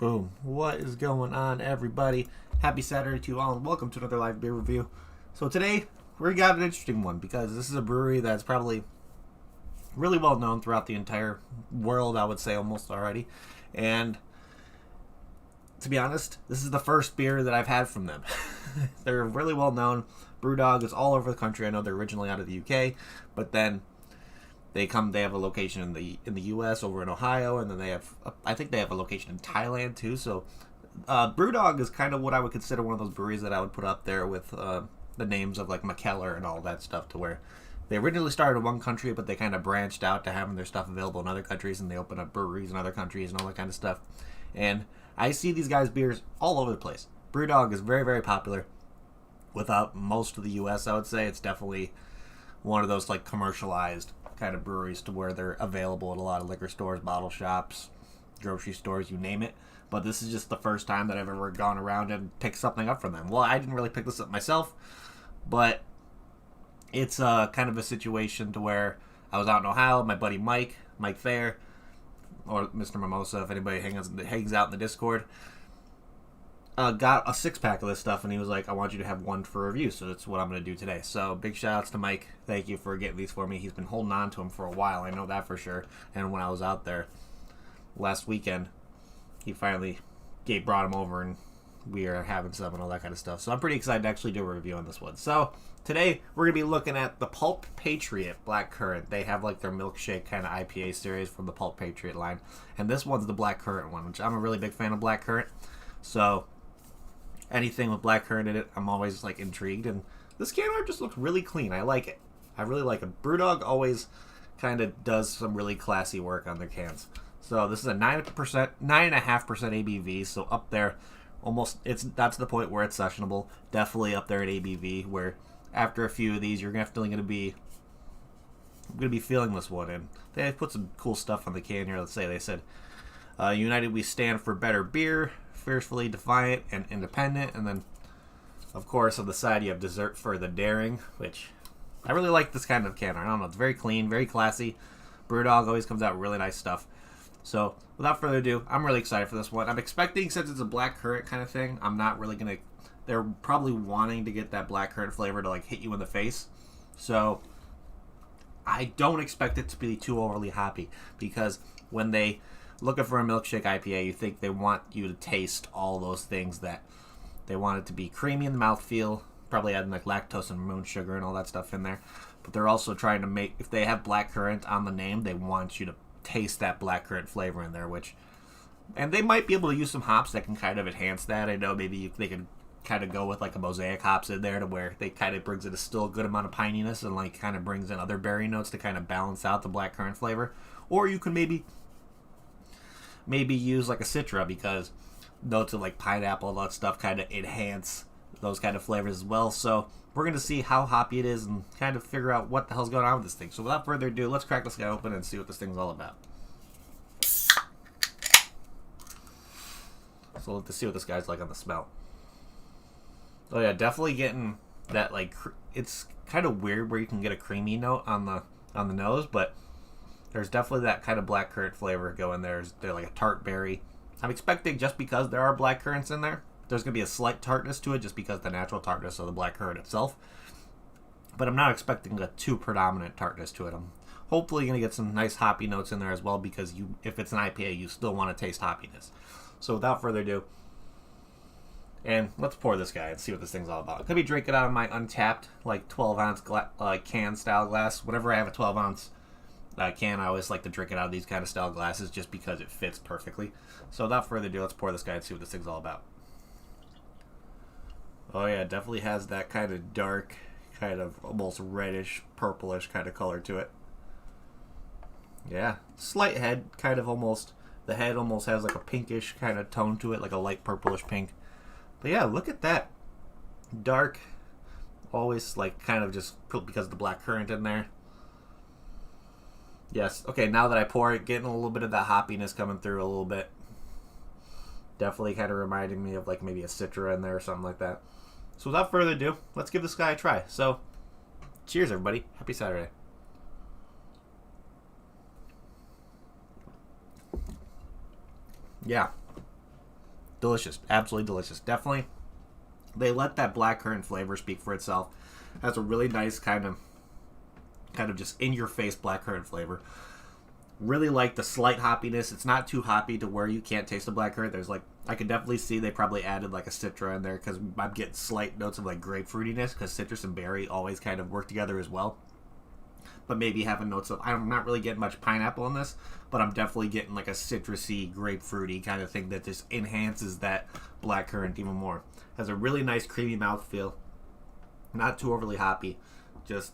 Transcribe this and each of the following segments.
Boom. What is going on, everybody? Happy Saturday to you all, and welcome to another live beer review. So today, we got an interesting one, because this is a brewery that's probably really well known throughout the entire world, I would say, almost already. And to be honest, this is the first beer that I've had from them. They're really well known. Brewdog is all over the country. I know they're originally out of the UK, but then they have a location in the US over in Ohio, and then I think they have a location in Thailand too. So Brewdog is kind of what I would consider one of those breweries that I would put up there with the names of like McKellar and all that stuff, to where they originally started in one country, but they kind of branched out to having their stuff available in other countries, and they open up breweries in other countries and all that kind of stuff. And I see these guys' beers all over the place. Brewdog is very, very popular without most of the US, I would say. It's definitely one of those like commercialized kind of breweries to where they're available at a lot of liquor stores, bottle shops, grocery stores, you name it. But this is just the first time that I've ever gone around and picked something up from them. Well, I didn't really pick this up myself, but it's kind of a situation to where I was out in Ohio. My buddy Mike Thayer, or Mr. Mimosa, if anybody hangs out in the Discord, got a 6-pack of this stuff, and he was like, I want you to have one for review, so that's what I'm going to do today. So big shout outs to Mike. Thank you for getting these for me. He's been holding on to them for a while, I know that for sure. And when I was out there last weekend, he finally brought them over, and we are having some and all that kind of stuff. So I'm pretty excited to actually do a review on this one. So today we're going to be looking at the Pulp Patriot Black Currant. They have like their Milkshake kind of IPA series from the Pulp Patriot line, and this one's the Black Currant one, which I'm a really big fan of Black Currant. So anything with black currant in it, I'm always like intrigued, and this can art just looks really clean. I like it. I really like it. Brewdog always kind of does some really classy work on their cans. So this is a 9.5% ABV, so up there, almost that's the point where it's sessionable. Definitely up there at ABV, where after a few of these, you're definitely going to be feeling this one. And they put some cool stuff on the can here. Let's say they said, "United we stand for better beer, fiercely defiant and independent." And then, of course, on the side you have dessert for the daring, which I really like this kind of can art. I don't know, it's very clean, very classy. Brewdog always comes out with really nice stuff. So without further ado, I'm really excited for this one. I'm expecting, since it's a black currant kind of thing, I'm not really gonna, they're probably wanting to get that black currant flavor to like hit you in the face. So I don't expect it to be too overly hoppy, because when they looking for a milkshake IPA, you think they want you to taste all those things, that they want it to be creamy in the mouthfeel, probably adding like lactose and moon sugar and all that stuff in there. But they're also trying to make, if they have black currant on the name, they want you to taste that black currant flavor in there, and they might be able to use some hops that can kind of enhance that. I know maybe they could kind of go with like a mosaic hops in there, to where they kind of brings it still a good amount of pininess, and like kind of brings in other berry notes to kind of balance out the black currant flavor. Or you can maybe use like a Citra, because notes of like pineapple and all that stuff kind of enhance those kind of flavors as well. So we're going to see how hoppy it is and kind of figure out what the hell's going on with this thing. So without further ado, let's crack this guy open and see what this thing's all about. So let's see what this guy's like on the smell. Oh yeah, definitely getting that like, it's kind of weird where you can get a creamy note on the nose, but there's definitely that kind of black currant flavor going there. They're like a tart berry. I'm expecting, just because there are black currants in there, there's going to be a slight tartness to it, just because the natural tartness of the black currant itself. But I'm not expecting a too predominant tartness to it. I'm hopefully going to get some nice hoppy notes in there as well, because if it's an IPA, you still want to taste hoppiness. So without further ado, and let's pour this guy and see what this thing's all about. I'm going to be drinking out of my Untapped, like 12-ounce can style glass. Whenever I have a 12-ounce can, I always like to drink it out of these kind of style glasses, just because it fits perfectly. So without further ado, let's pour this guy and see what this thing's all about. Oh yeah, it definitely has that kind of dark, kind of almost reddish, purplish kind of color to it. Yeah, slight head, kind of almost, the head almost has like a pinkish kind of tone to it, like a light purplish pink. But yeah, look at that. Dark, always like kind of just because of the black currant in there. Yes, okay, now that I pour it, getting a little bit of that hoppiness coming through a little bit. Definitely kind of reminding me of like maybe a Citra in there or something like that. So without further ado, let's give this guy a try. So, cheers everybody. Happy Saturday. Yeah. delicious, absolutely delicious. Definitely, they let that black currant flavor speak for itself. Has a really nice kind of just in your face black currant flavor. Really like the slight hoppiness. It's not too hoppy to where you can't taste the black currant. There's like, I can definitely see they probably added like a citra in there because I'm getting slight notes of like grapefruitiness because citrus and berry always kind of work together as well. But maybe having notes of, I'm not really getting much pineapple in this, but I'm definitely getting like a citrusy, grapefruity kind of thing that just enhances that black currant even more. Has a really nice creamy mouthfeel. Not too overly hoppy. Just,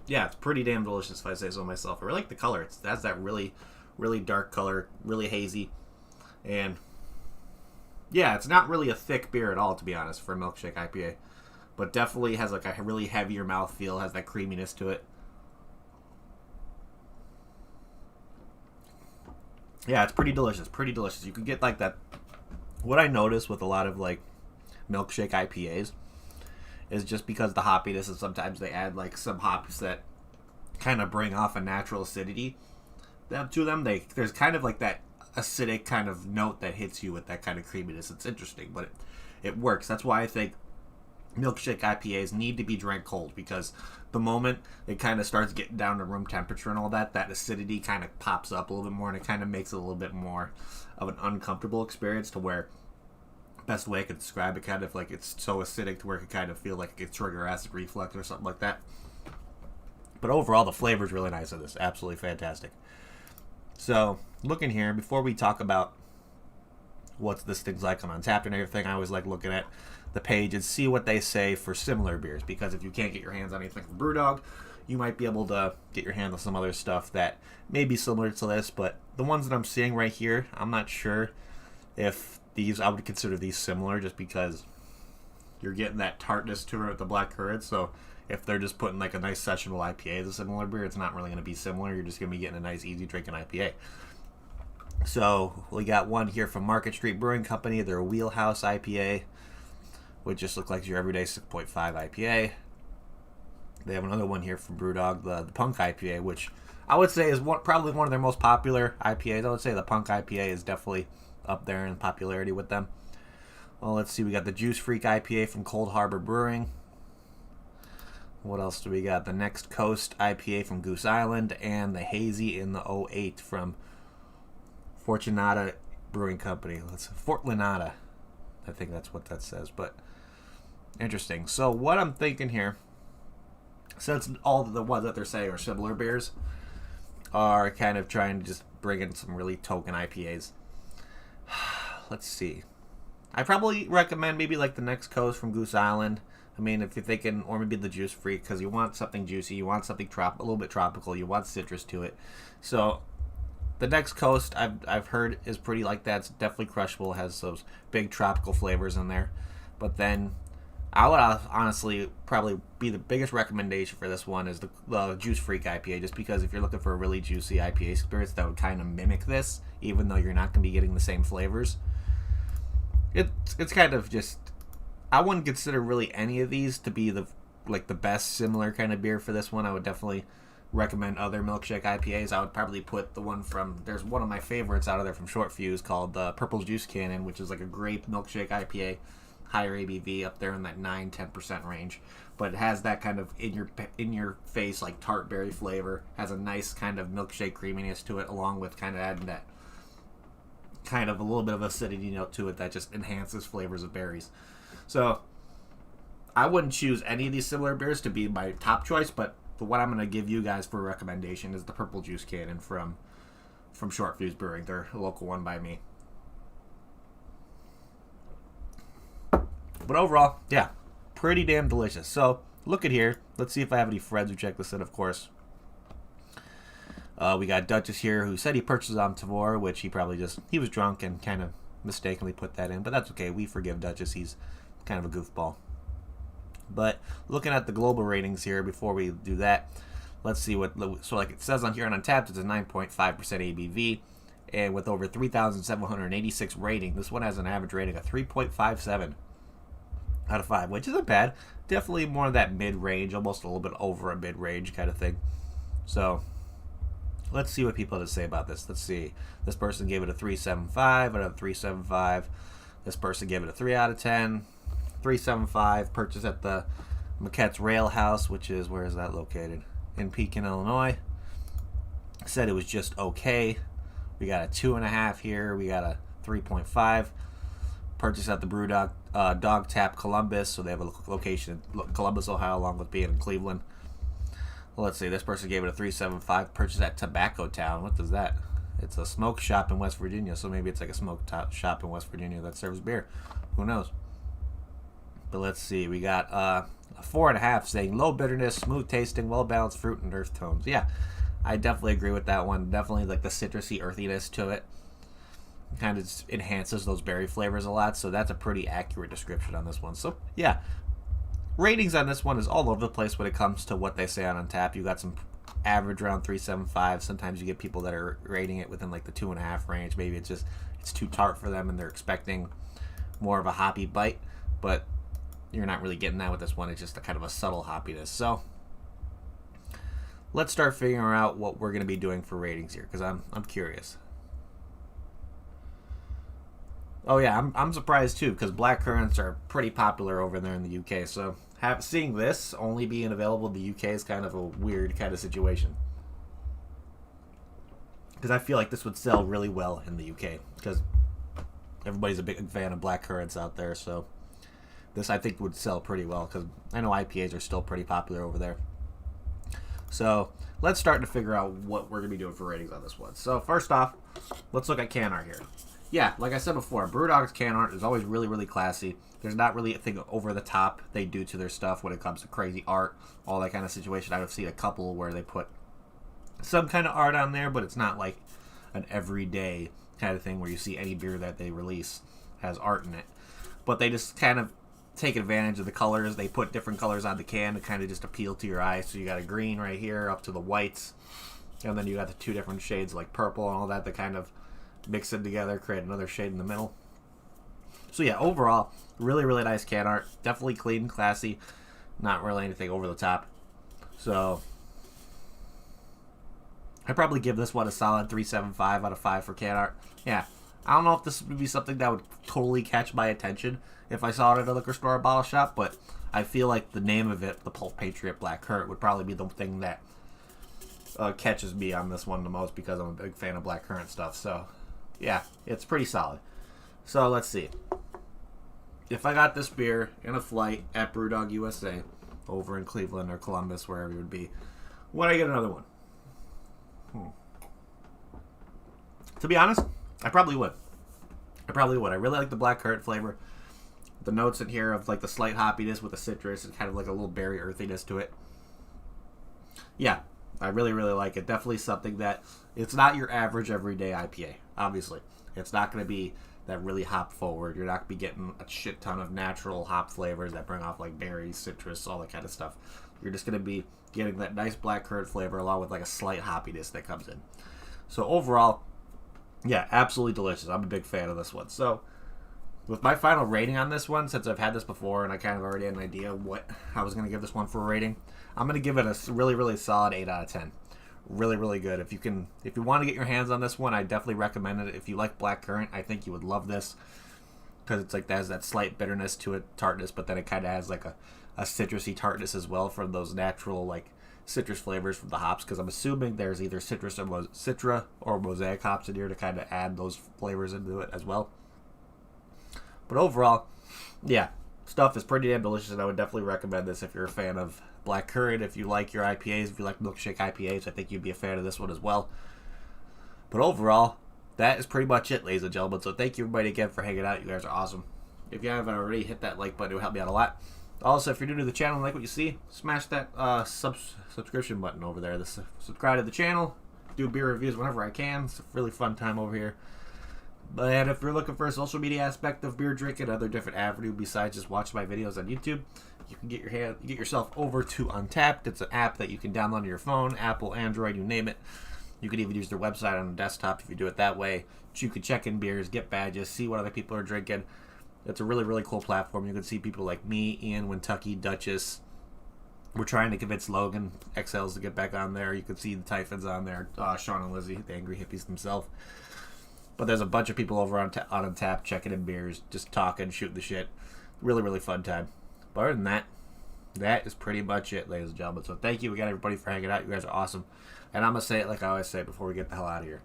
yeah, it's pretty damn delicious if I say so myself. I really like the color. It has that really, really dark color, really hazy. And, yeah, it's not really a thick beer at all, to be honest, for a Milkshake IPA. But definitely has like a really heavier mouthfeel, has that creaminess to it. Yeah, it's pretty delicious. Pretty delicious. You can get like that. What I notice with a lot of like Milkshake IPAs is just because the hoppiness, and sometimes they add like some hops that kind of bring off a natural acidity to them. There's kind of like that acidic kind of note that hits you with that kind of creaminess. It's interesting, but it works. That's why I think Milkshake IPAs need to be drank cold, because the moment it kind of starts getting down to room temperature and all that acidity kind of pops up a little bit more, and it kind of makes it a little bit more of an uncomfortable experience, to where, best way I could describe it, kind of like it's so acidic to where it could kind of feel like it could trigger acid reflux or something like that. But overall, the flavor is really nice of this. Absolutely fantastic. So, looking here, before we talk about what this thing's like on Untapped and everything, I always like looking at the page and see what they say for similar beers, because if you can't get your hands on anything from Brewdog, you might be able to get your hands on some other stuff that may be similar to this. But the ones that I'm seeing right here, I'm not sure if these, I would consider these similar, just because you're getting that tartness to it with the black currant. So if they're just putting like a nice sessionable IPA as a similar beer, it's not really going to be similar. You're just going to be getting a nice easy drinking IPA. So we got one here from Market Street Brewing Company, their Wheelhouse IPA, which just looks like your everyday 6.5 IPA. They have another one here from Brewdog, the Punk IPA, which I would say is probably one of their most popular IPAs. I would say the Punk IPA is definitely up there in popularity with them. Well, let's see. We got the Juice Freak IPA from Cold Harbor Brewing. What else do we got? The Next Coast IPA from Goose Island, and the Hazy in the 08 from Fortunata Brewing Company. Fort Lanata. I think that's what that says, but interesting. So what I'm thinking here, since all the ones that they're saying are similar beers, are kind of trying to just bring in some really token IPAs. Let's see. I probably recommend maybe like the Next Coast from Goose Island. I mean, if you're thinking, or maybe the Juice Freak, because you want something juicy, you want something a little bit tropical, you want citrus to it. So the Next Coast, I've heard, is pretty like that. It's definitely crushable, has those big tropical flavors in there. But then I would honestly probably be the biggest recommendation for this one is the Juice Freak IPA, just because if you're looking for a really juicy IPA experience that would kind of mimic this, even though you're not going to be getting the same flavors. It's kind of just, I wouldn't consider really any of these to be the best similar kind of beer for this one. I would definitely recommend other Milkshake IPAs. I would probably put the one from, there's one of my favorites out of there from Short Fuse called the Purple Juice Cannon, which is like a grape milkshake IPA, higher ABV, up there in that 9-10% range. But it has that kind of in your face like tart berry flavor, has a nice kind of milkshake creaminess to it, along with kind of adding that kind of a little bit of acidity note to it that just enhances flavors of berries. So I wouldn't choose any of these similar beers to be my top choice, but what I'm going to give you guys for a recommendation is the Purple Juice Cannon from Short Fuse Brewing. They're a local one by me. But overall, yeah, pretty damn delicious. So look at here. Let's see if I have any friends who check this in, of course. We got Duchess here, who said he purchased on Tavor, which he was drunk and kind of mistakenly put that in, but that's okay. We forgive Duchess. He's kind of a goofball. But looking at the global ratings here, before we do that, let's see so like it says on here on Untapped, it's a 9.5% ABV, and with over 3,786 rating, this one has an average rating of 3.57 out of 5, which isn't bad. Definitely more of that mid-range, almost a little bit over a mid-range kind of thing. So let's see what people have to say about this. Let's see. This person gave it a 3.75 out of 3.75. This person gave it a 3 out of 10. 3.75. Purchased at the Maquette's Rail House, which is, where is that located? In Pekin, Illinois. Said it was just okay. We got a 2.5 here. We got a 3.5. Purchased at the Brewdog Dog Tap Columbus, so they have a location in Columbus, Ohio, along with being in Cleveland. Well, let's see. This person gave it a 3.75. Purchased at Tobacco Town. What is that? It's a smoke shop in West Virginia, so maybe it's like a smoke shop in West Virginia that serves beer. Who knows? But let's see. We got a 4.5 saying low bitterness, smooth tasting, well balanced fruit and earth tones. Yeah, I definitely agree with that one. Definitely like the citrusy earthiness to it. Kind of enhances those berry flavors a lot, so that's a pretty accurate description on this one. So yeah, ratings on this one is all over the place when it comes to what they say on Untappd. You got some average around 3.75. Sometimes you get people that are rating it within like the 2.5 range. Maybe it's too tart for them and they're expecting more of a hoppy bite, but you're not really getting that with this one. It's just a kind of a subtle hoppiness. So let's start figuring out what we're going to be doing for ratings here, because I'm curious. Oh yeah, I'm surprised too, because black currants are pretty popular over there in the UK. So seeing this only being available in the UK is kind of a weird kind of situation, because I feel like this would sell really well in the UK because everybody's a big fan of black currants out there. So this, I think, would sell pretty well, because I know IPAs are still pretty popular over there. So let's start to figure out what we're going to be doing for ratings on this one. So first off, let's look at can art here. Yeah, like I said before, Brewdog's can art is always really, really classy. There's not really a thing over the top they do to their stuff when it comes to crazy art, all that kind of situation. I've seen a couple where they put some kind of art on there, but it's not like an everyday kind of thing where you see any beer that they release has art in it. But they just kind of take advantage of the colors. They put different colors on the can to kind of just appeal to your eyes. So you got a green right here up to the whites, and then you got the two different shades like purple and all that kind of mix it together, create another shade in the middle. So yeah, overall, really, really nice can art. Definitely clean, classy, not really anything over the top. So I'd probably give this one a solid 3.75 out of 5 for can art. Yeah, I don't know if this would be something that would totally catch my attention if I saw it at a liquor store or bottle shop, but I feel like the name of it, the Pulp Patriot Black Currant, would probably be the thing that catches me on this one the most, because I'm a big fan of black currant stuff. So yeah, it's pretty solid. So let's see. If I got this beer in a flight at Brewdog USA over in Cleveland or Columbus, wherever it would be, would I get another one? To be honest, I probably would. I really like the black currant flavor. The notes in here of like the slight hoppiness with the citrus and kind of like a little berry earthiness to it. Yeah, I really, really like it. Definitely something that, it's not your average everyday IPA, obviously. It's not going to be that really hop forward. You're not going to be getting a shit ton of natural hop flavors that bring off like berries, citrus, all that kind of stuff. You're just going to be getting that nice black currant flavor along with like a slight hoppiness that comes in. So overall, yeah, absolutely delicious. I'm a big fan of this one. So with my final rating on this one, since I've had this before and I kind of already had an idea what I was going to give this one for a rating, I'm going to give it a really, really solid 8 out of 10. Really, really good. If you want to get your hands on this one, I definitely recommend it. If you like black currant, I think you would love this, because it's like that has that slight bitterness to it, tartness, but then it kind of has like a citrusy tartness as well from those natural like citrus flavors from the hops, because I'm assuming there's either Citra or Mosaic hops in here to kind of add those flavors into it as well. But overall, yeah, stuff is pretty damn delicious, and I would definitely recommend this if you're a fan of black currant. If you like your IPAs, if you like Milkshake IPAs, I think you'd be a fan of this one as well. But overall, that is pretty much it, ladies and gentlemen. So thank you everybody again for hanging out. You guys are awesome. If you haven't already, hit that like button. It would help me out a lot. Also, if you're new to the channel and like what you see, smash that subscription button over there. Subscribe to the channel. Do beer reviews whenever I can. It's a really fun time over here. And if you're looking for a social media aspect of beer drinking, another different avenue besides just watching my videos on YouTube, you can get yourself over to Untappd. It's an app that you can download on your phone, Apple, Android, you name it. You can even use their website on the desktop if you do it that way. You can check in beers, get badges, see what other people are drinking. It's a really, really cool platform. You can see people like me, Ian, Kentucky, Duchess. We're trying to convince Logan XLs to get back on there. You can see the Typhons on there, Sean and Lizzie, the angry hippies themselves. But there's a bunch of people over on Untapped checking in beers, just talking, shooting the shit. Really, really fun time. But other than that, that is pretty much it, ladies and gentlemen. So thank you again, everybody, for hanging out. You guys are awesome. And I'm going to say it like I always say before we get the hell out of here.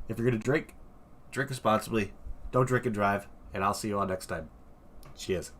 If you're going to drink responsibly. Don't drink and drive. And I'll see you all next time. Cheers.